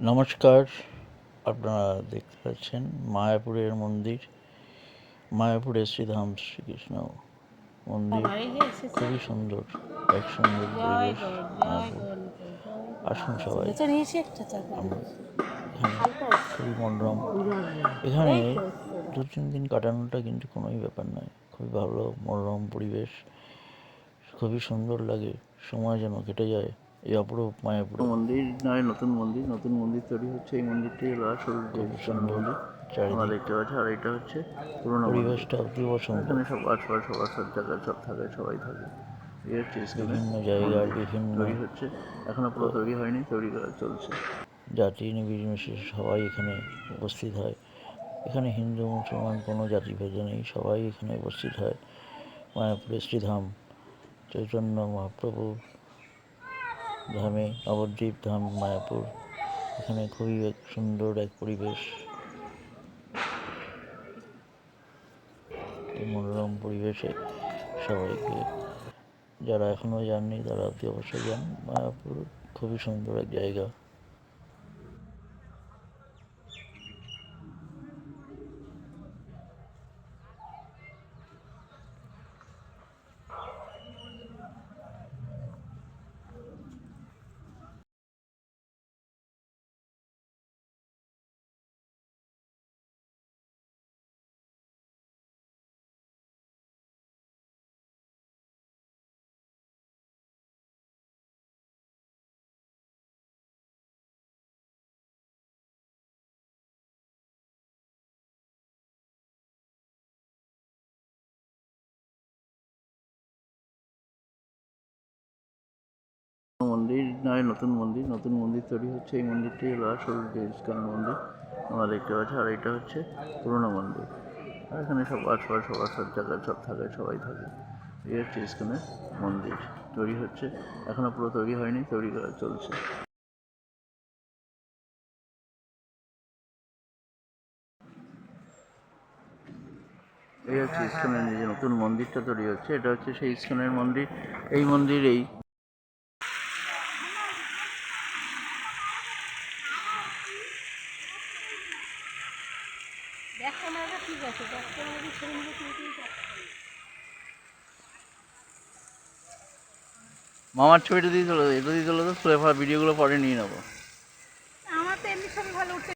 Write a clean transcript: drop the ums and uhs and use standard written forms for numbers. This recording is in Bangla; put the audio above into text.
নমস্কার, আপনারা দেখতে পাচ্ছেন মায়াপুরের মন্দির, মায়াপুরের শ্রীধাম শ্রীকৃষ্ণ মন্দির। খুবই সুন্দর, এক সুন্দর পরিবেশ মায়াপুর। আসুন সবাই, আমরা এখানে খুবই মনোরম। এখানে 2-3 দিন কাটানোটা কিন্তু কোনোই ব্যাপার নয়। খুবই ভালো মনোরম পরিবেশ, খুবই সুন্দর লাগে, সময় যেন কেটে যায় এই অপরূপ মায়াপুর মন্দির। নয় নতুন মন্দির তৈরি হচ্ছে। এই মন্দিরটি হলো আসল যে ইস্কন মন্দির আমরা দেখতে পাচ্ছি, আর এটা হচ্ছে পুরোনো পরিবেশটা অতীব সুন্দর। এখানে সব আশপাশ সব জায়গায় সব থাকে, সবাই থাকে। এই হচ্ছে বিভিন্ন জায়গার বিভিন্ন তৈরি হচ্ছে, এখনো পুরো তৈরি হয়নি, তৈরি করা চলছে। জাতি নির্বিশেষে সবাই এখানে উপস্থিত হয়। এখানে হিন্দু মুসলমান কোনো জাতিভেদ নেই, সবাই এখানে উপস্থিত হয়। মায়াপুরের শ্রীধাম চৈতন্য মহাপ্রভু ধামে, নবদ্বীপ ধাম মায়াপুর। এখানে খুবই সুন্দর এক পরিবেশ। এই মনোরম পরিবেশে সবাইকে, যারা এখনও যাননি তারা অতি অবশ্যই যান। মায়াপুর খুবই সুন্দর এক জায়গা। মন্দির নয় নতুন মন্দির তৈরি হচ্ছে। এই মন্দিরটি হলো আসল যে ইস্কন মন্দির আমরা দেখতে পাচ্ছি, আর এটা হচ্ছে পুরোনো মন্দির। আর এখানে সব আশপাশ সব জায়গায় সব থাকে, সবাই থাকে। এই হচ্ছে ইস্কনের মন্দির, তৈরি হচ্ছে, এখনো পুরো তৈরি হয়নি, তৈরি করা চলছে। এই হচ্ছে ইস্কনের যে নতুন মন্দিরটা তৈরি হচ্ছে, এটা হচ্ছে সেই ইস্কনের মন্দির। এই মন্দিরেই মামার ছবিটা দিয়ে চলো, এটা দিয়ে চলো তো, ভিডিওগুলো পরে নিয়ে নেবো। আমার তো এমনি ছবি ভালো উঠছে।